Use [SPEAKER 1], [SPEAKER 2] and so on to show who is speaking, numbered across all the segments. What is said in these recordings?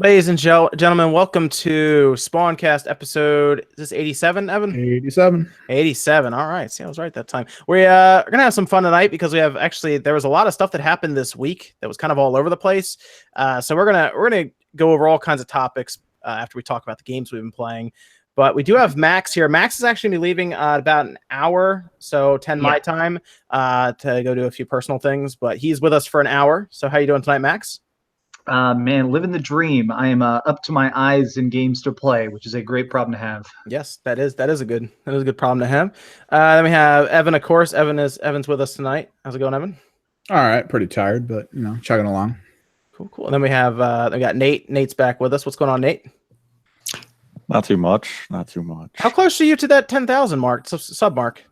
[SPEAKER 1] Ladies and gentlemen, welcome to SpawnCast episode. Is this 87, Evan?
[SPEAKER 2] 87.
[SPEAKER 1] 87. All right. See, I was right that time. We're gonna have some fun tonight because we have there was a lot of stuff that happened this week that was kind of all over the place. So we're gonna go over all kinds of topics after we talk about the games we've been playing. But we do have Max here. Max is actually gonna be leaving about an hour, so 10 my time, to go do a few personal things. But he's with us for an hour. So how you doing tonight, Max?
[SPEAKER 3] Man, living the dream. I am up to my eyes in games to play, which is a great problem to have.
[SPEAKER 1] Yes, that is a good problem to have. Then we have Evan, of course. Evan's with us tonight. How's it going, Evan?
[SPEAKER 2] All right, pretty tired, but chugging along.
[SPEAKER 1] Cool. And then we got Nate. Nate's back with us. What's going on, Nate?
[SPEAKER 4] Not too much.
[SPEAKER 1] How close are you to that 10,000 mark, sub mark?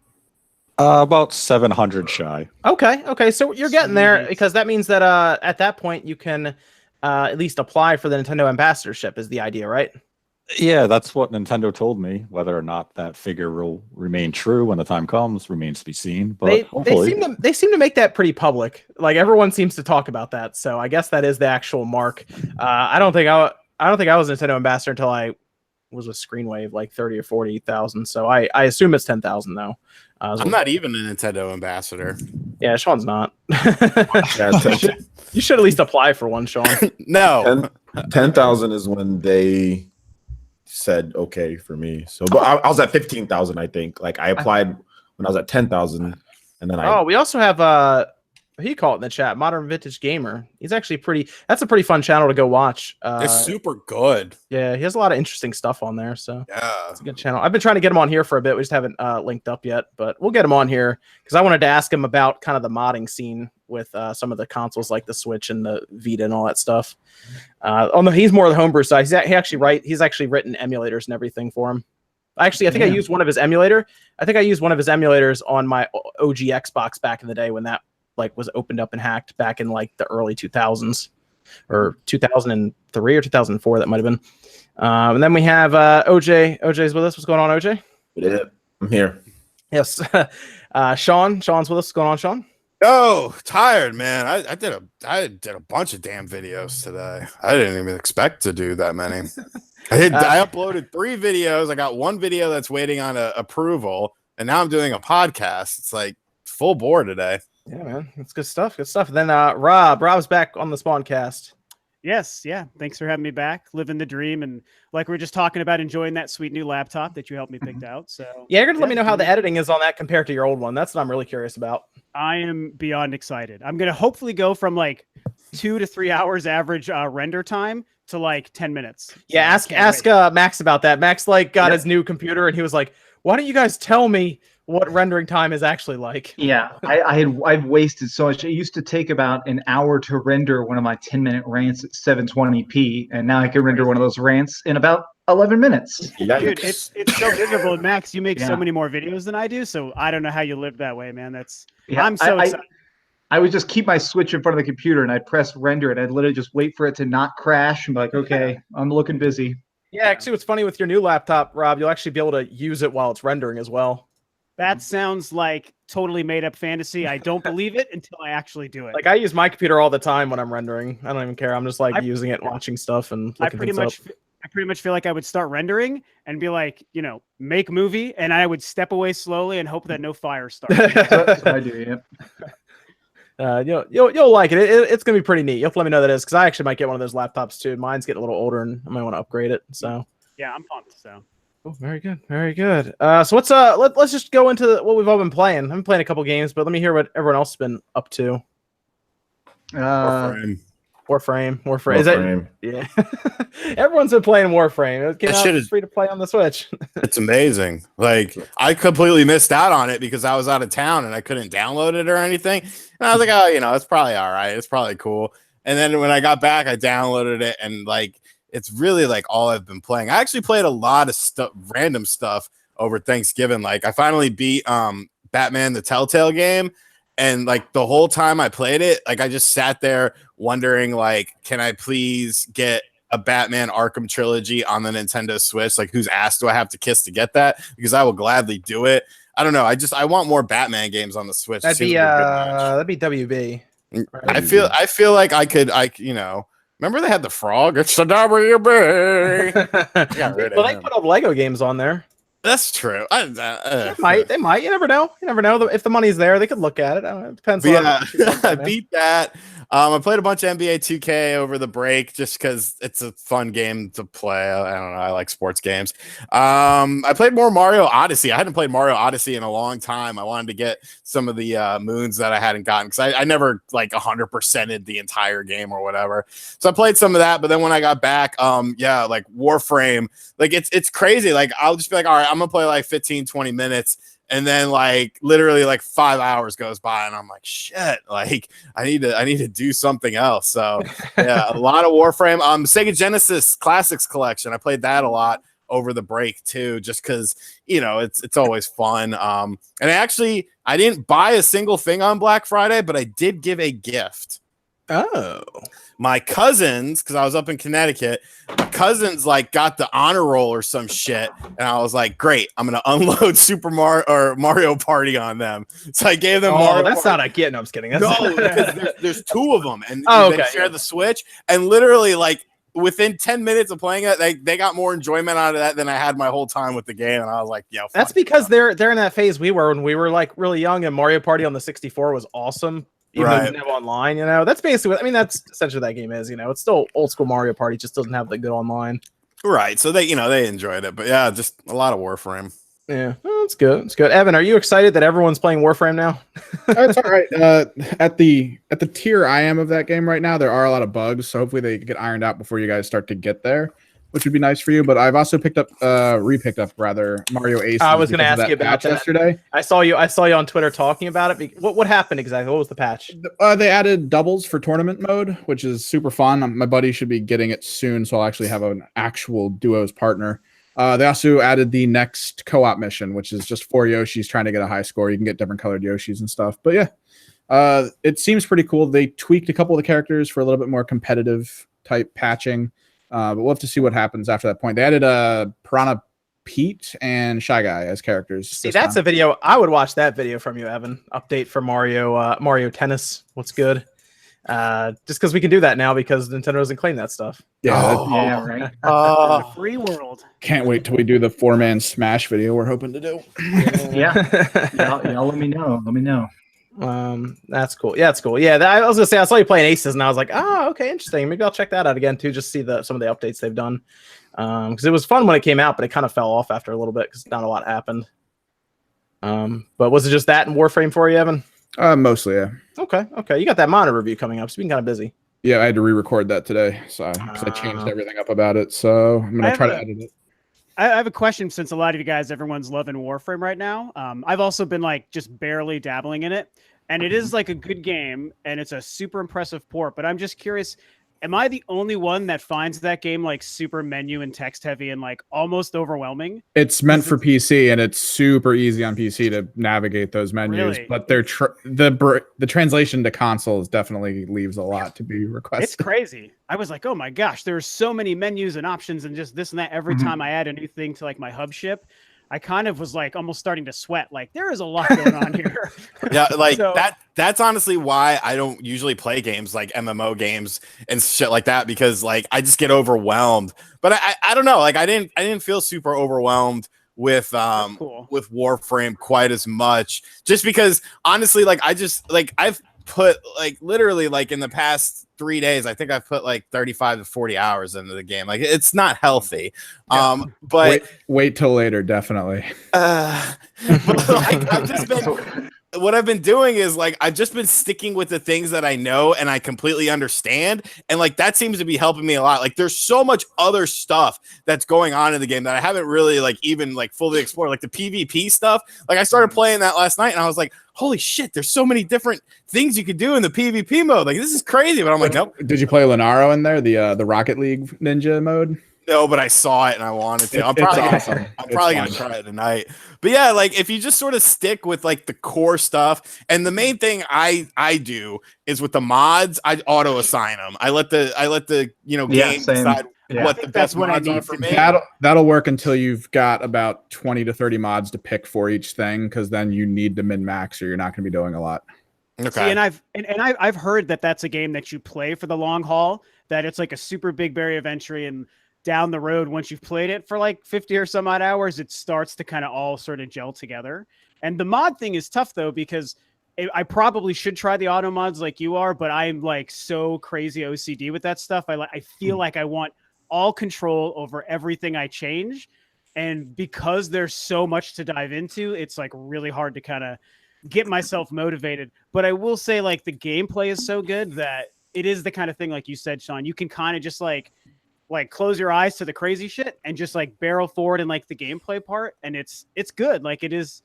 [SPEAKER 4] About 700 shy.
[SPEAKER 1] Okay. So you're getting there because that means that at that point you can at least apply for the Nintendo ambassadorship is the idea, right?
[SPEAKER 4] Yeah, that's what Nintendo told me. Whether or not that figure will remain true when the time comes remains to be seen. But
[SPEAKER 1] they seem to make that pretty public. Like everyone seems to talk about that. So I guess that is the actual mark. I don't think I was a Nintendo ambassador until I was with Screenwave, like 30 or 40,000. So I assume it's 10,000 though.
[SPEAKER 5] I'm not even a Nintendo ambassador.
[SPEAKER 1] Yeah, Sean's not. You should at least apply for one, Sean.
[SPEAKER 5] No.
[SPEAKER 6] 10,000 is when they said okay for me. So, but I was at 15,000, I think. Like I applied when I was at 10,000, and then
[SPEAKER 1] we also have he called it in the chat, Modern Vintage Gamer. He's actually that's a pretty fun channel to go watch.
[SPEAKER 5] It's super good.
[SPEAKER 1] Yeah, he has a lot of interesting stuff on there. So
[SPEAKER 5] yeah,
[SPEAKER 1] it's a good channel. I've been trying to get him on here for a bit. We just haven't linked up yet, but we'll get him on here because I wanted to ask him about kind of the modding scene with some of the consoles like the Switch and the Vita and all that stuff. He's more of the homebrew side. He's actually written emulators and everything for him. Actually, I think I used one of his emulators on my OG Xbox back in the day when that was opened up and hacked back in like the early 2000s or 2003 or 2004. That might have been. And then we have OJ. OJ's with us. What's going on, OJ?
[SPEAKER 6] Yeah, I'm here.
[SPEAKER 1] Yes. Sean's with us. What's going on, Sean?
[SPEAKER 5] Oh, tired, man. I did a bunch of damn videos today. I didn't even expect to do that many. I uploaded 3 videos. I got 1 video that's waiting on approval, and now I'm doing a podcast. It's like full bore today.
[SPEAKER 1] Yeah, man. That's good stuff. Good stuff. Then Rob's back on the SpawnCast.
[SPEAKER 7] Yes, yeah. Thanks for having me back. Living the dream, and like we were just talking about, enjoying that sweet new laptop that you helped me pick out. So
[SPEAKER 1] yeah, you're gonna let me know how the editing is on that compared to your old one. That's what I'm really curious about.
[SPEAKER 7] I am beyond excited. I'm gonna hopefully go from like 2 to 3 hours average render time to like 10 minutes.
[SPEAKER 1] Yeah, ask Max about that. Max got his new computer and he was like, "Why don't you guys tell me what rendering time is actually like?"
[SPEAKER 3] Yeah, I've wasted so much. It used to take about an hour to render one of my 10-minute rants at 720p, and now I can render one of those rants in about 11 minutes.
[SPEAKER 7] Dude, it's so visible. And Max, you make so many more videos than I do, so I don't know how you live that way, man. I'm so excited.
[SPEAKER 3] I would just keep my Switch in front of the computer, and I'd press render, and I'd literally just wait for it to not crash, and be like, okay, I'm looking busy.
[SPEAKER 1] Yeah, actually, what's funny with your new laptop, Rob, you'll actually be able to use it while it's rendering as well.
[SPEAKER 7] That sounds like totally made up fantasy. I don't believe it until I actually do it.
[SPEAKER 1] Like I use my computer all the time when I'm rendering. I don't even care. I'm just using it, watching stuff, and
[SPEAKER 7] I pretty much feel like I would start rendering and be like, make movie, and I would step away slowly and hope that no fire starts.
[SPEAKER 3] That's what I do. Yeah.
[SPEAKER 1] You'll like it. It's gonna be pretty neat. You'll have to let me know that is because I actually might get one of those laptops too. Mine's getting a little older, and I might want to upgrade it. So
[SPEAKER 7] yeah, I'm pumped. So.
[SPEAKER 1] Oh, very good, very good. So let's just go into what we've all been playing. I've been playing a couple games, but let me hear what everyone else has been up to. Warframe. Is that? Yeah. Everyone's been playing Warframe. It's free to play on the Switch.
[SPEAKER 5] It's amazing. Like I completely missed out on it because I was out of town and I couldn't download it or anything. And I was like, oh, it's probably all right. It's probably cool. And then when I got back, I downloaded it and it's really like all I've been playing. I actually played a lot of random stuff over Thanksgiving. Like I finally beat Batman the Telltale game, and like the whole time I played it, like I just sat there wondering, like, can I please get a Batman Arkham trilogy on the Nintendo Switch? Like, whose ass do I have to kiss to get that? Because I will gladly do it. I don't know. I want more Batman games on the Switch.
[SPEAKER 1] That'd be WB.
[SPEAKER 5] Right? I feel like I could Remember they had the frog? It's the WB. Got rid of
[SPEAKER 1] Well, they
[SPEAKER 5] him.
[SPEAKER 1] put up Lego games on there.
[SPEAKER 5] That's true.
[SPEAKER 1] They might. You never know. You never know. If the money's there, they could look at it. I don't know. It depends.
[SPEAKER 5] But
[SPEAKER 1] On
[SPEAKER 5] yeah, I beat that. I played a bunch of NBA 2K over the break just because it's a fun game to play. I don't know. I like sports games. I played more Mario Odyssey. I hadn't played Mario Odyssey in a long time. I wanted to get some of the moons that I hadn't gotten because I never like 100%ed the entire game or whatever. So I played some of that. But then when I got back, like Warframe, like it's crazy. Like I'll just be like, all right, I'm gonna play like 15, 20 minutes. And then like literally like 5 hours goes by and I'm like, shit, like I need to do something else. So yeah, a lot of Warframe. Sega Genesis Classics collection. I played that a lot over the break too, just because it's always fun. And I didn't buy a single thing on Black Friday, but I did give a gift.
[SPEAKER 1] Oh.
[SPEAKER 5] My cousins, because I was up in Connecticut, my cousins like got the honor roll or some shit, and I was like, "Great, I'm gonna unload Super Mario or Mario Party on them." So I gave them. Mario
[SPEAKER 1] that's
[SPEAKER 5] Party.
[SPEAKER 1] not a kid. No, I'm just kidding. That's
[SPEAKER 5] No, because there's two of them, and
[SPEAKER 1] okay.
[SPEAKER 5] they share the Switch, and literally like within 10 minutes of playing it, they got more enjoyment out of that than I had my whole time with the game, and I was like, "Yo."
[SPEAKER 1] That's because they're in that phase we were when we were like really young, and Mario Party on the 64 was awesome. Even though it didn't have online, that's basically what that's essentially what that game is. It's still old school Mario Party, just doesn't have the good online.
[SPEAKER 5] Right. So they enjoyed it, but yeah, just a lot of Warframe.
[SPEAKER 1] Yeah, it's good. It's good. Evan, are you excited that everyone's playing Warframe now?
[SPEAKER 2] It's all right. At the tier I am of that game right now, there are a lot of bugs, so hopefully they get ironed out before you guys start to get there, which would be nice for you. But I've also repicked up Mario Ace.
[SPEAKER 1] I was going to ask you about that
[SPEAKER 2] yesterday.
[SPEAKER 1] I saw you on Twitter talking about it. What happened exactly? What was the patch?
[SPEAKER 2] They added doubles for tournament mode, which is super fun. My buddy should be getting it soon, so I'll actually have an actual duos partner. They also added the next co-op mission, which is just 4 Yoshis trying to get a high score. You can get different colored Yoshis and stuff. But yeah, it seems pretty cool. They tweaked a couple of the characters for a little bit more competitive type patching. But we'll have to see what happens after that point. They added Piranha Pete and Shy Guy as characters.
[SPEAKER 1] See, that's a video. I would watch that video from you, Evan. Update for Mario Tennis. What's good? Just because we can do that now because Nintendo doesn't claim that stuff.
[SPEAKER 2] Yeah,
[SPEAKER 3] right.
[SPEAKER 7] Free world.
[SPEAKER 2] Can't wait till we do the 4-man Smash video we're hoping to do.
[SPEAKER 3] Yeah. Y'all let me know. Let me know.
[SPEAKER 1] That's cool. Yeah, it's cool. Yeah, I was gonna say I saw you playing Aces, and I was like, oh, okay, interesting. Maybe I'll check that out again too, just see some of the updates they've done. Because it was fun when it came out, but it kind of fell off after a little bit because not a lot happened. But was it just that in Warframe for you, Evan?
[SPEAKER 2] Mostly, yeah.
[SPEAKER 1] Okay. You got that monitor review coming up, so you've been kind of busy.
[SPEAKER 2] Yeah, I had to re-record that today, so because I changed everything up about it. So I'm gonna try to edit it.
[SPEAKER 7] I have a question since a lot of you guys, everyone's loving Warframe right now. I've also been like just barely dabbling in it, and it is like a good game, and it's a super impressive port. But I'm just curious, am I the only one that finds that game like super menu and text heavy and like almost overwhelming?
[SPEAKER 2] It's meant for PC, and it's super easy on PC to navigate those menus.
[SPEAKER 7] Really?
[SPEAKER 2] But the translation to consoles definitely leaves a lot to be requested.
[SPEAKER 7] It's crazy. I was like, oh my gosh, there's so many menus and options and just this and that. Every time I add a new thing to like my hub ship, I kind of was like almost starting to sweat. Like there is a lot going on here.
[SPEAKER 5] Yeah, like that's honestly why I don't usually play games like MMO games and shit like that, because like I just get overwhelmed. But I don't know, like I didn't feel super overwhelmed with with Warframe quite as much, just because honestly, like I've put like literally like in the past 3 days, I think I've put like 35 to 40 hours into the game. Like it's not healthy. But
[SPEAKER 2] wait till later, definitely.
[SPEAKER 5] But like, what I've been doing is like I've just been sticking with the things that I know and I completely understand, and like that seems to be helping me a lot. Like there's so much other stuff that's going on in the game that I haven't really like even like fully explored, like the PvP stuff. Like I started playing that last night and I was like, holy shit, there's so many different things you could do in the PvP mode. Like this is crazy. But I'm like, nope.
[SPEAKER 2] Did you play Lenaro in there, the Rocket League Ninja mode?
[SPEAKER 5] No, but I saw it and I wanted to. I'm probably gonna try it tonight. But yeah, like if you just sort of stick with like the core stuff, and the main thing I do is with the mods, I auto assign them. I let the game decide what the best mods are for me.
[SPEAKER 2] That'll work until you've got about 20 to 30 mods to pick for each thing, because then you need to min max or you're not going to be doing a lot.
[SPEAKER 5] Okay.
[SPEAKER 7] See, and I've heard that that's a game that you play for the long haul. That it's like a super big barrier of entry, and down the road, once you've played it for like 50 or some odd hours, it starts to kind of all sort of gel together. And the mod thing is tough though, because I probably should try the auto mods like you are, but I'm like so crazy OCD with that stuff. I feel like I want all control over everything I change. And because there's so much to dive into, it's like really hard to kind of get myself motivated. But I will say, like, the gameplay is so good that it is the kind of thing, like you said, Sean, you can kind of just like close your eyes to the crazy shit and just like barrel forward in like the gameplay part. And it's good. Like it is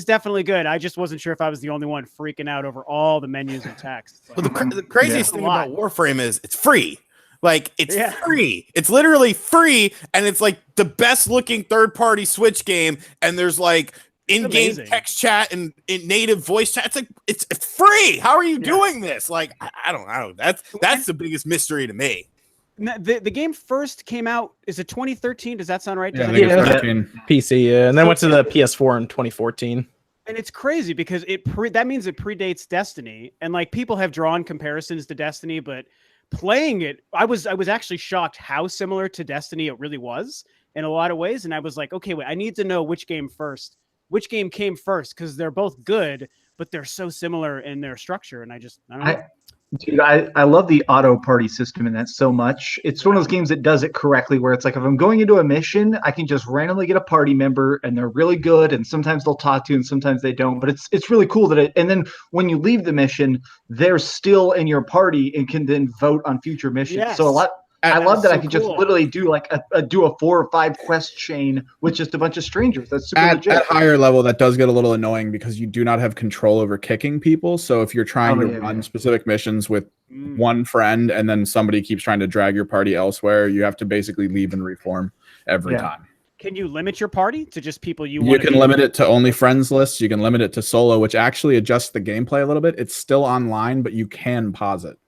[SPEAKER 7] definitely good. I just wasn't sure if I was the only one freaking out over all the menus and text.
[SPEAKER 5] Well, the craziest thing about Warframe is it's free. Like it's free. It's literally free, and it's like the best looking third-party Switch game. And there's like in-game text chat and in native voice chat. It's like it's free. How are you doing this? Like I don't know. That's the biggest mystery to me.
[SPEAKER 7] The game first came out, is it 2013? Does that sound right?
[SPEAKER 2] Yeah, I think it's 13.
[SPEAKER 1] PC, and then went to the PS4 in 2014.
[SPEAKER 7] And it's crazy because that means it predates Destiny, and like people have drawn comparisons to Destiny, but playing it, I was actually shocked how similar to Destiny it really was in a lot of ways. And I was like, okay, wait, I need to know which game came first, because they're both good, but they're so similar in their structure. And I don't know.
[SPEAKER 3] Dude, I love the auto party system in that so much. It's one of those games that does it correctly, where it's like if I'm going into a mission, I can just randomly get a party member, and they're really good, and sometimes they'll talk to you and sometimes they don't. But it's really cool that and then when you leave the mission, they're still in your party and can then vote on future missions.
[SPEAKER 7] Yes.
[SPEAKER 3] So I love that
[SPEAKER 7] so
[SPEAKER 3] I can just literally do like do a 4 or 5 quest chain with just a bunch of strangers. That's super legit.
[SPEAKER 2] At higher level, that does get a little annoying because you do not have control over kicking people. So if you're trying to run specific missions with one friend and then somebody keeps trying to drag your party elsewhere, you have to basically leave and reform every time.
[SPEAKER 7] Can you limit your party to just people you
[SPEAKER 2] want? You can limit it to only friends lists. You can limit it to solo, which actually adjusts the gameplay a little bit. It's still online, but you can pause it.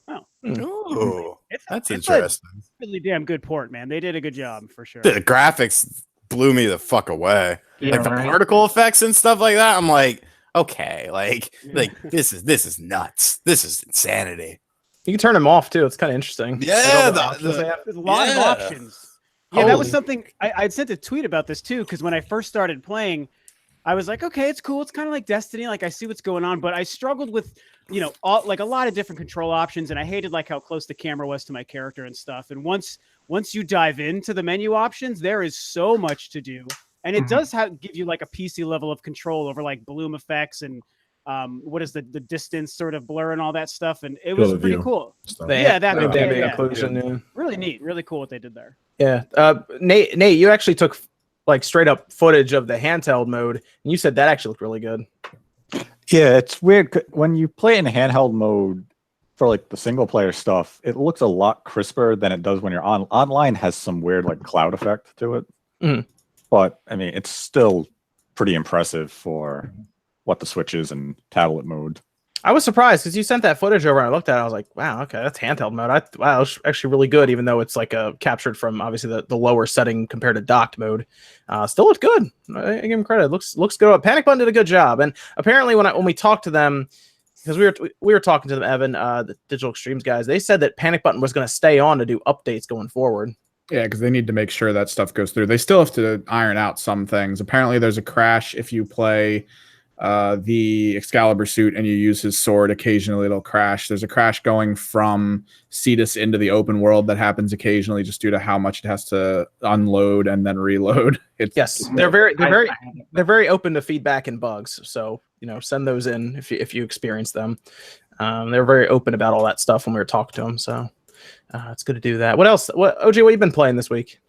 [SPEAKER 7] Oh.
[SPEAKER 5] Ooh. That's interesting.
[SPEAKER 7] Really damn good port, man. They did a good job for sure.
[SPEAKER 5] The graphics blew me the fuck away.
[SPEAKER 3] Yeah,
[SPEAKER 5] like the particle effects and stuff like that. I'm like, okay, like this is nuts. This is insanity.
[SPEAKER 1] You can turn them off too. It's kind of interesting.
[SPEAKER 5] Yeah,
[SPEAKER 7] there's a lot of options. Yeah, that was something I'd sent a tweet about this too, because when I first started playing, I was like, okay, it's cool. It's kind of like Destiny. Like I see what's going on, but I struggled with, like a lot of different control options, and I hated like how close the camera was to my character and stuff. And once you dive into the menu options, there is so much to do, and it does give you like a PC level of control over like bloom effects and what is the distance sort of blur and all that stuff. And it was pretty cool. Inclusion. Really neat, really cool what they did there.
[SPEAKER 1] Yeah, Nate, you actually took like straight up footage of the handheld mode, and you said that actually looked really good.
[SPEAKER 4] Yeah, it's weird when you play in handheld mode for like the single player stuff. It looks a lot crisper than it does when you're online. Has some weird like cloud effect to it, but I mean it's still pretty impressive for what the Switch is and tablet mode.
[SPEAKER 1] I was surprised because you sent that footage over and I looked at it. I was like, wow, okay, that's handheld mode. Wow, it's actually really good, even though it's like captured from obviously the lower setting compared to docked mode. Still looked good. I give him credit. Looks good. Panic Button did a good job. And apparently when we talked to them, because we were talking to them, Evan, the Digital Extremes guys, they said that Panic Button was going to stay on to do updates going forward.
[SPEAKER 2] Yeah, because they need to make sure that stuff goes through. They still have to iron out some things. Apparently there's a crash if you play the Excalibur suit and you use his sword. Occasionally it'll crash. There's a crash going from Cetus into the open world that happens occasionally just due to how much it has to unload and then reload.
[SPEAKER 1] They're very open to feedback and bugs, so send those in if you experience them. They're very open about all that stuff when we were talking to them, so it's good to do that. What else? OJ, what you been playing this week?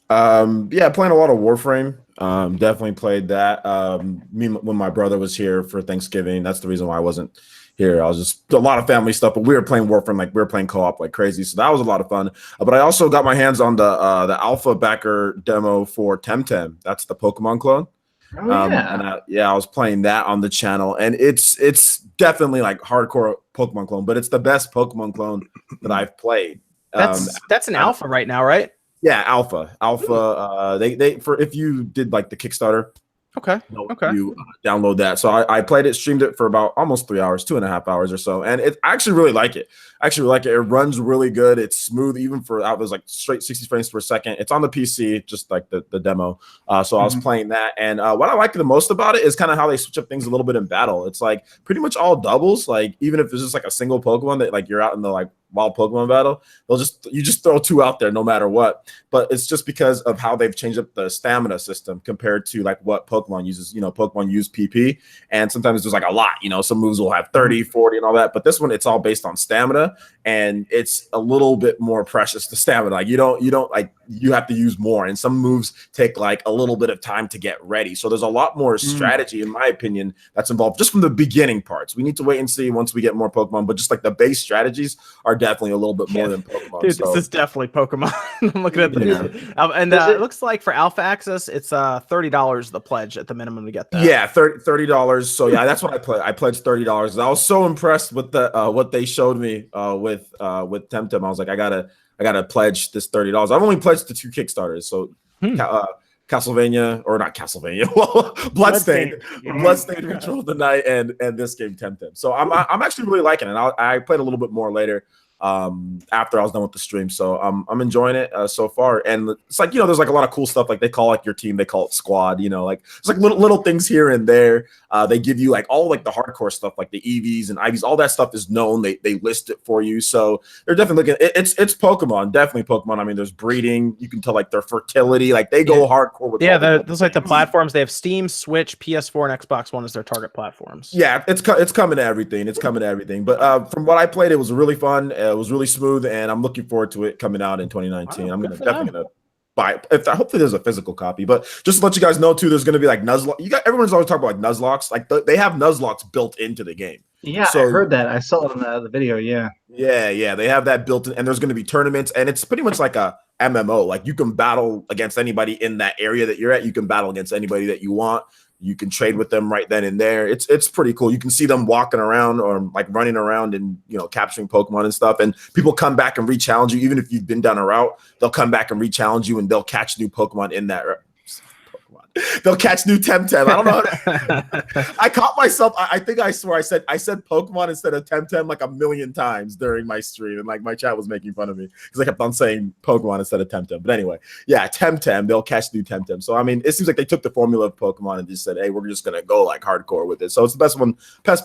[SPEAKER 6] Playing a lot of Warframe. Definitely played that. When my brother was here for Thanksgiving, that's the reason why I wasn't here. I was just a lot of family stuff, but we were playing Warframe, like we were playing co-op like crazy. So that was a lot of fun. But I also got my hands on the alpha backer demo for Temtem. That's the Pokemon clone. I was playing that on the channel, and it's definitely like hardcore Pokemon clone, but it's the best Pokemon clone that I've played.
[SPEAKER 1] That's an alpha right now, right?
[SPEAKER 6] Yeah, alpha. They for if you did like the Kickstarter,
[SPEAKER 1] Okay.
[SPEAKER 6] You know,
[SPEAKER 1] Okay.
[SPEAKER 6] you download that. So I played it, streamed it for about almost 3 hours, 2.5 hours or so, and I actually really like it. It runs really good. It's smooth, even for out. There's like straight 60 frames per second. It's on the PC, just like the demo. So I was playing that, and what I like the most about it is kind of how they switch up things a little bit in battle. It's like pretty much all doubles. Like even if there's just like a single Pokemon that like you're out in the like wild Pokemon battle, you just throw 2 out there no matter what. But it's just because of how they've changed up the stamina system compared to like what Pokemon uses. You know, Pokemon use PP, and sometimes there's like a lot. You know, some moves will have 30, 40, and all that. But this one, it's all based on stamina, and it's a little bit more precious to stamina. Like you don't like you have to use more, and some moves take like a little bit of time to get ready. So there's a lot more strategy, in my opinion, that's involved just from the beginning parts. We need to wait and see once we get more Pokemon, but just like the base strategies are definitely a little bit more than Pokemon.
[SPEAKER 1] Dude, this is definitely Pokemon. I'm looking at the and it looks like for Alpha Access, it's $30 the pledge at the minimum to get that.
[SPEAKER 6] Yeah, $30. So yeah, that's what I pledged. I pledged $30. I was so impressed with the what they showed me with Temtem. I was like, I gotta pledge this $30. I've only pledged to 2 Kickstarters. So Castlevania, or not Castlevania, well, Bloodstained Ritual of the Night, and this game Temtem. So I'm actually really liking it. I played a little bit more later after I was done with the stream. So I'm enjoying it so far. And it's like, you know, there's like a lot of cool stuff. Like they call like your team, they call it squad, you know, like it's like little things here and there. They give you like all like the hardcore stuff, like the EVs and IVs, all that stuff is known. They list it for you. So they're definitely looking, it's Pokemon, definitely Pokemon. I mean, there's breeding, you can tell like their fertility, like they go hardcore with
[SPEAKER 1] those like the platforms. They have Steam, Switch, PS4, and Xbox One as their target platforms.
[SPEAKER 6] Yeah, it's coming to everything. It's coming to everything. But from what I played, it was really fun. It was really smooth, and I'm looking forward to it coming out in 2019.
[SPEAKER 1] Wow,
[SPEAKER 6] I'm definitely gonna buy it. Hopefully there's a physical copy. But just to let you guys know too, there's gonna be like Nuzlocke. Everyone's always talking about like Nuzlocks. Like they have Nuzlocks built into the game.
[SPEAKER 3] Yeah,
[SPEAKER 6] So-
[SPEAKER 3] I heard that. I saw it on the video. Yeah.
[SPEAKER 6] Yeah, they have that built in, and there's going to be tournaments, and it's pretty much like a MMO. Like you can battle against anybody in that area that you're at. You can battle against anybody that you want. You can trade with them right then and there. It's pretty cool. You can see them walking around or like running around and, you know, capturing Pokemon and stuff. And people come back and re-challenge you. Even if you've been down a route, they'll come back and re-challenge you, and they'll catch new Pokemon in that They'll catch new Temtem. I don't know. I caught myself. I think I swear I said Pokemon instead of Temtem like a million times during my stream, and like my chat was making fun of me because I kept on saying Pokemon instead of Temtem. But anyway, yeah, Temtem. They'll catch new Temtem. So I mean, it seems like they took the formula of Pokemon and just said, "Hey, we're just gonna go like hardcore with it." So it's the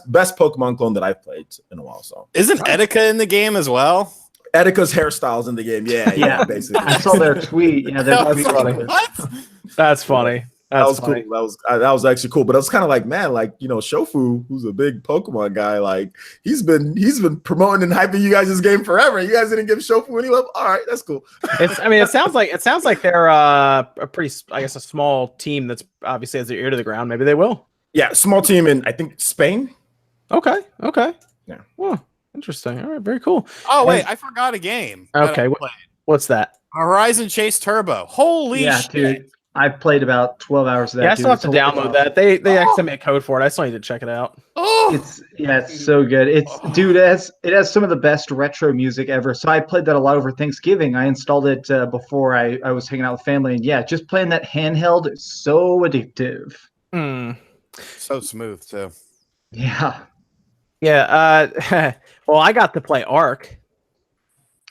[SPEAKER 6] best Pokemon clone that I've played in a while. So
[SPEAKER 5] isn't Etika in the game as well?
[SPEAKER 6] Etika's hairstyles in the game. Yeah, basically.
[SPEAKER 3] I saw their tweet. Yeah,
[SPEAKER 1] That's funny.
[SPEAKER 5] What?
[SPEAKER 1] That's funny.
[SPEAKER 6] That was cool. That was actually cool. But it was kind of like, man, like, you know, Shofu, who's a big Pokemon guy, like he's been promoting and hyping you guys' game forever. You guys didn't give Shofu any love. All right, that's cool.
[SPEAKER 1] It sounds like they're a pretty, I guess, a small team that's obviously has their ear to the ground. Maybe they will.
[SPEAKER 6] Yeah, small team in I think Spain.
[SPEAKER 1] Okay.
[SPEAKER 6] Yeah.
[SPEAKER 1] Well, interesting. All right, very cool.
[SPEAKER 5] Oh wait, I forgot a game.
[SPEAKER 1] Okay, what's that?
[SPEAKER 5] Horizon Chase Turbo. Holy shit.
[SPEAKER 3] Dude. I've played about 12 hours of that.
[SPEAKER 1] Yeah, I still have to download that. They actually sent me a code for it. I still need to check it out.
[SPEAKER 5] Oh,
[SPEAKER 3] it's so good. It has some of the best retro music ever. So I played that a lot over Thanksgiving. I installed it before I was hanging out with family, and yeah, just playing that handheld is so addictive.
[SPEAKER 5] so smooth too.
[SPEAKER 3] Yeah.
[SPEAKER 1] Yeah. Well, I got to play Ark.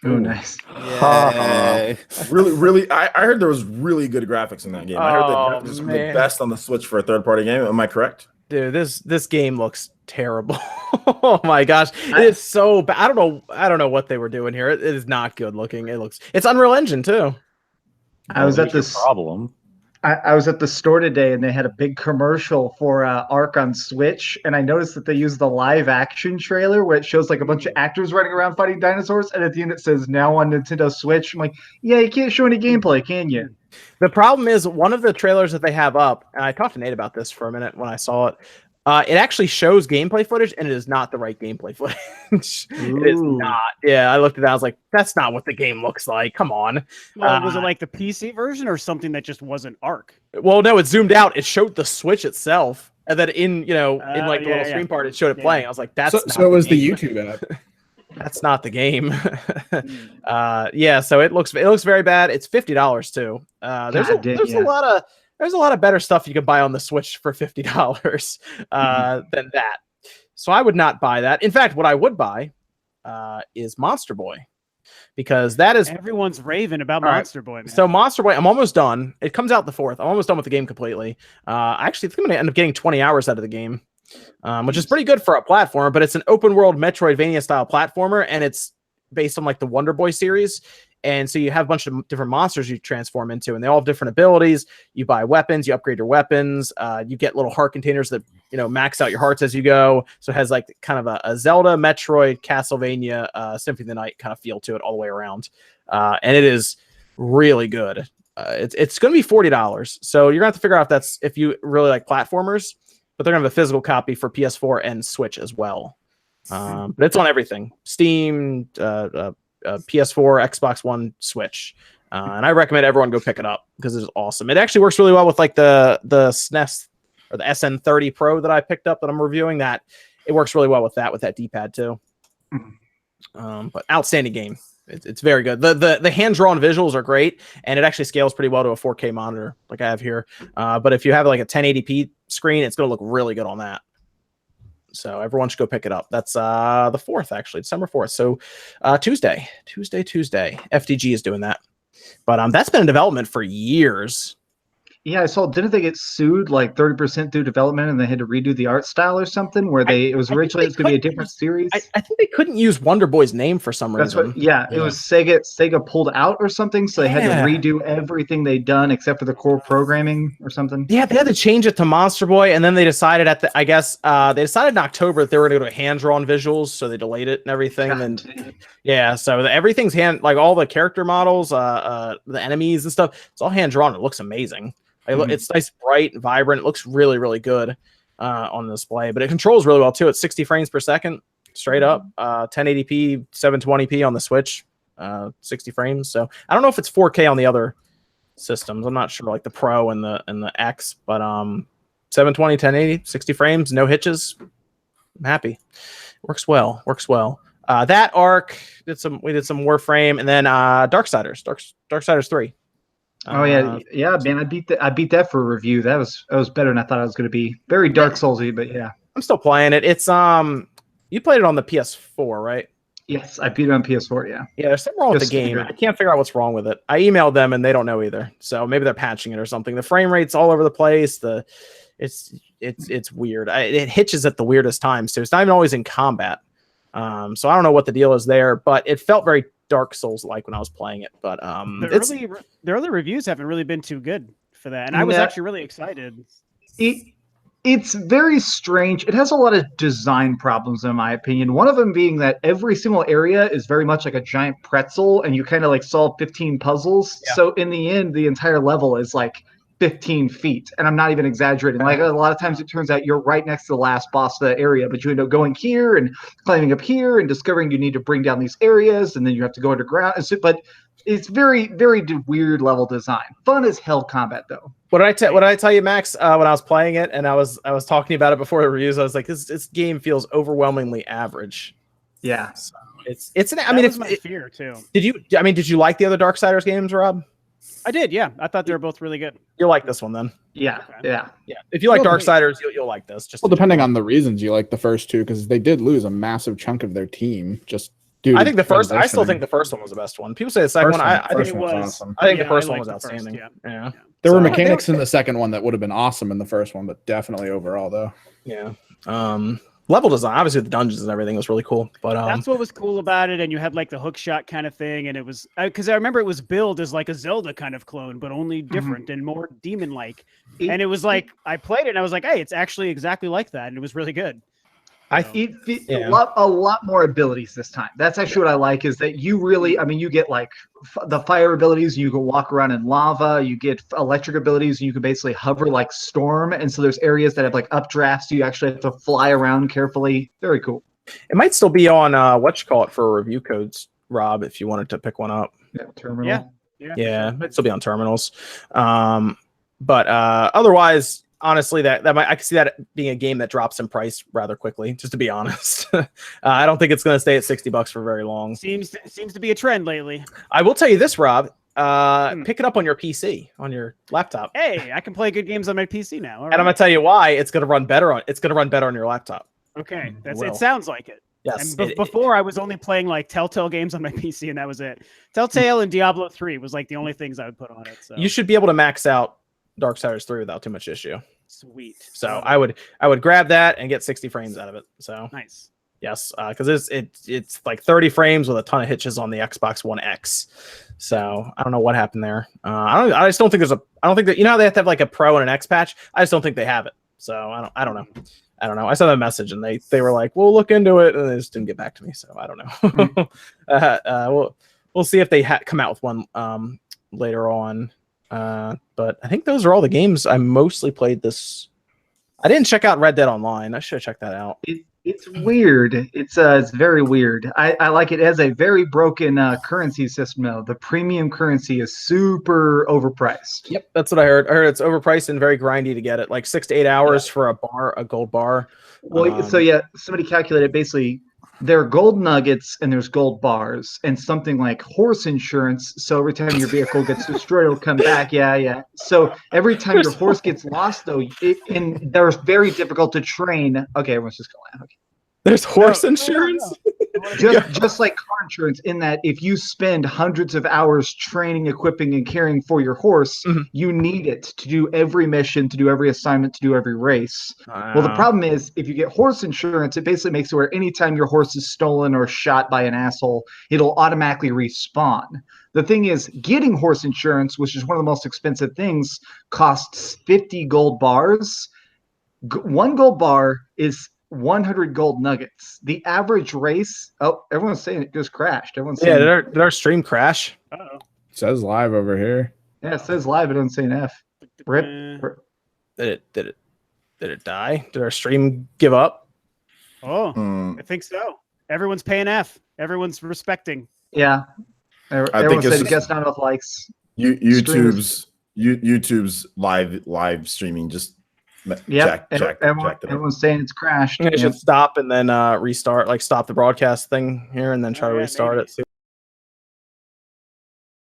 [SPEAKER 3] Oh, nice.
[SPEAKER 6] Really, I heard there was really good graphics in that game. I heard that graphics were the best on the Switch for a third-party game. Am I correct?
[SPEAKER 1] Dude, this game looks terrible. Oh my gosh, it's so bad. I don't know what they were doing here. It is not good looking. It's Unreal Engine too.
[SPEAKER 3] I was at this
[SPEAKER 4] problem.
[SPEAKER 3] I was at the store today, and they had a big commercial for Ark on Switch, and I noticed that they used the live action trailer where it shows like a bunch of actors running around fighting dinosaurs, and at the end it says "Now on Nintendo Switch." I'm like, yeah, you can't show any gameplay, can you?
[SPEAKER 1] The problem is one of the trailers that they have up, and I talked to Nate about this for a minute when I saw it. It actually shows gameplay footage, and it is not the right gaplay footage. It is not. Yeah, I looked at that. I was like, that's not what the game looks like. Come on.
[SPEAKER 7] Well, was it like the PC version or something that just wasn't Ark?
[SPEAKER 1] Well, no, it zoomed out. It showed the Switch itself. And then in like the little screen part, it showed it playing. I was like, that's not
[SPEAKER 2] so it was the
[SPEAKER 1] game.
[SPEAKER 2] YouTube app.
[SPEAKER 1] That's not the game. Yeah, so it looks very bad. It's $50 too. There's a there's a lot of better stuff you could buy on the Switch for $50 than that. So I would not buy that. In fact, what I would buy is Monster Boy, because that is
[SPEAKER 7] everyone's raving about
[SPEAKER 1] right.
[SPEAKER 7] Monster Boy. Man.
[SPEAKER 1] So Monster Boy, I'm almost done. It comes out the 4th. I'm almost done with the game completely. I actually think I'm going to end up getting 20 hours out of the game, which is pretty good for a platformer. But it's an open world Metroidvania style platformer, and it's based on like the Wonder Boy series. And so you have a bunch of different monsters you transform into, and they all have different abilities. You buy weapons, you upgrade your weapons. You get little heart containers that, max out your hearts as you go. So it has like kind of a Zelda, Metroid, Castlevania, Symphony of the Night kind of feel to it all the way around. And it is really good. It's going to be $40. So you're going to have to figure out if you really like platformers, but they're going to have a physical copy for PS4 and Switch as well. But it's on everything: Steam, PS4, Xbox One, Switch, and I recommend everyone go pick it up because it's awesome. It actually works really well with like the SNES or the SN30 Pro that I picked up that I'm reviewing. That it works really well with that D-pad too. But outstanding game. It's very good. The hand drawn visuals are great, and it actually scales pretty well to a 4K monitor like I have here. But if you have like a 1080p screen, it's going to look really good on that. So everyone should go pick it up. That's the 4th, actually, December 4th. So Tuesday. FTG is doing that. But that's been in development for years.
[SPEAKER 3] Yeah, I saw. Didn't they get sued like 30% through development, and they had to redo the art style or something? Where it was originally going to be a different series.
[SPEAKER 1] I think they couldn't use Wonder Boy's name for some reason.
[SPEAKER 3] It was Sega. Sega pulled out or something, so they had to redo everything they'd done except for the core programming or something.
[SPEAKER 1] Yeah, they had to change it to Monster Boy, and then they decided they decided in October that they were going to go to hand drawn visuals, so they delayed it and everything. So everything's like all the character models, the enemies and stuff. It's all hand drawn. It looks amazing. It's nice, bright, and vibrant. It looks really, really good on display, but it controls really well too. It's 60 frames per second, straight up, 1080p, 720p on the Switch, 60 frames. So I don't know if it's 4K on the other systems. I'm not sure, like the Pro and the X, but 720, 1080, 60 frames, no hitches. I'm happy. Works well. That Arc we did some Warframe, and then Darksiders 3.
[SPEAKER 3] Oh yeah, man! I beat that for a review. That was better than I thought it was going to be. Very Dark Soulsy, but yeah.
[SPEAKER 1] I'm still playing it. It's you played it on the PS4, right?
[SPEAKER 3] Yes, I beat it on PS4. Yeah.
[SPEAKER 1] Yeah, there's something wrong with the game. I can't figure out what's wrong with it. I emailed them and they don't know either. So maybe they're patching it or something. The frame rate's all over the place. It's weird. It hitches at the weirdest times too. It's not even always in combat. So I don't know what the deal is there, but it felt very Dark Souls like when I was playing it. But
[SPEAKER 7] the early reviews haven't really been too good for that, and I was actually really excited.
[SPEAKER 3] It's very strange. It has a lot of design problems, in my opinion. One of them being that every single area is very much like a giant pretzel, and you kind of like solve 15 puzzles. Yeah. So in the end, the entire level is like 15 feet, and I'm not even exaggerating. Like a lot of times it turns out you're right next to the last boss of the area, but you end up going here and climbing up here and discovering you need to bring down these areas, and then you have to go underground. But it's very, very weird level design. Fun as hell combat though.
[SPEAKER 1] What did I tell you, Max, when I was playing it, and I was talking about it before the reviews? I was like, this game feels overwhelmingly average.
[SPEAKER 3] Yeah,
[SPEAKER 1] so it's my
[SPEAKER 7] fear too.
[SPEAKER 1] Did you like the other Darksiders games, Rob?
[SPEAKER 7] I did, yeah. I thought they were both really good.
[SPEAKER 1] You'll like this one then.
[SPEAKER 3] Yeah.
[SPEAKER 1] If you like Darksiders, you'll like this.
[SPEAKER 2] Depending on the reasons you like the first two, because they did lose a massive chunk of their team. I
[SPEAKER 1] think I still think the first one was the best one. People say the second one. I think it was. Awesome. I think the first one was outstanding. Yeah.
[SPEAKER 2] There were mechanics in the second one that would have been awesome in the first one, but definitely overall though.
[SPEAKER 1] Yeah. Level design, obviously the dungeons and everything was really cool, but
[SPEAKER 7] that's what was cool about it. And you had like the hook shot kind of thing, and it was because I remember it was billed as like a Zelda kind of clone, but only different and more demon like. And it was like I played it and I was like, hey, it's actually exactly like that, and it was really good.
[SPEAKER 3] A lot more abilities this time. That's actually what I like, is that you really, you get like the fire abilities, you can walk around in lava, you get electric abilities, and you can basically hover like Storm. And so there's areas that have like updrafts, so you actually have to fly around carefully. Very cool.
[SPEAKER 1] It might still be on for review codes, Rob, if you wanted to pick one up.
[SPEAKER 3] Yeah, terminal.
[SPEAKER 1] Yeah, it might still be on terminals. But otherwise, honestly, I can see that being a game that drops in price rather quickly, just to be honest. I don't think it's going to stay at $60 for very long.
[SPEAKER 7] Seems to be a trend lately.
[SPEAKER 1] I will tell you this, Rob. pick it up on your PC, on your laptop.
[SPEAKER 7] Hey, I can play good games on my PC now. All
[SPEAKER 1] And I'm gonna
[SPEAKER 7] right.
[SPEAKER 1] tell you why. It's gonna run better on your laptop.
[SPEAKER 7] Okay,
[SPEAKER 1] It
[SPEAKER 7] it
[SPEAKER 1] will.
[SPEAKER 7] sounds like it.
[SPEAKER 1] Yes.
[SPEAKER 7] And before I was only playing like Telltale games on my PC, and that was it. Telltale and Diablo 3 was like the only things I would put on it. So
[SPEAKER 1] You should be able to max out Darksiders 3 without too much issue.
[SPEAKER 7] sweet.
[SPEAKER 1] So I would grab that and get 60 frames out of it. So
[SPEAKER 7] Nice.
[SPEAKER 1] yes, because it's like 30 frames with a ton of hitches on the Xbox One X. So I don't know what happened there. I just don't think I don't think that, you know how they have to have like a Pro and an X patch. I just don't think they have it. So I don't know. I sent them a message and they were like, we'll look into it, and they just didn't get back to me. So I don't know. We'll see if they come out with one later on. But I think those are all the games I mostly played this. I didn't check out Red Dead Online. I should have checked that out.
[SPEAKER 3] It's weird. It's very weird. I like it as a very broken currency system though. The premium currency is super overpriced.
[SPEAKER 1] Yep, that's what I heard. I heard it's overpriced and very grindy to get it. Like 6 to 8 hours for a gold bar.
[SPEAKER 3] Well, so yeah, somebody calculated basically there are gold nuggets and there's gold bars and something like horse insurance. So every time your vehicle gets destroyed, it'll come back. Yeah. So every time your horse gets lost, though, they're very difficult to train. Okay, everyone's just going to laugh. Okay.
[SPEAKER 1] There's horse insurance?
[SPEAKER 3] Just like car insurance, in that if you spend hundreds of hours training, equipping, and caring for your horse, you need it to do every mission, to do every assignment, to do every race. Well, the problem is if you get horse insurance, it basically makes it where anytime your horse is stolen or shot by an asshole, it'll automatically respawn. The thing is, getting horse insurance, which is one of the most expensive things, costs 50 gold bars. One gold bar is 100 gold nuggets. The average race. Oh, everyone's saying it just crashed. Everyone's saying,
[SPEAKER 1] did our stream crash?
[SPEAKER 7] Uh-oh.
[SPEAKER 2] It says live over here.
[SPEAKER 3] Yeah, it says live. It doesn't say an F. Rip.
[SPEAKER 1] Did it die? Did our stream give up?
[SPEAKER 7] Oh, I think so. Everyone's paying F. Everyone's respecting.
[SPEAKER 3] Yeah.
[SPEAKER 6] think
[SPEAKER 3] Everyone
[SPEAKER 6] it's
[SPEAKER 3] said it gets not enough likes.
[SPEAKER 6] YouTube's live streaming just
[SPEAKER 3] Yeah,
[SPEAKER 6] check
[SPEAKER 3] everyone's saying it's crashed.
[SPEAKER 1] It should stop and then restart, like stop the broadcast thing here and then try to
[SPEAKER 7] yeah,
[SPEAKER 1] restart
[SPEAKER 7] maybe.
[SPEAKER 1] it.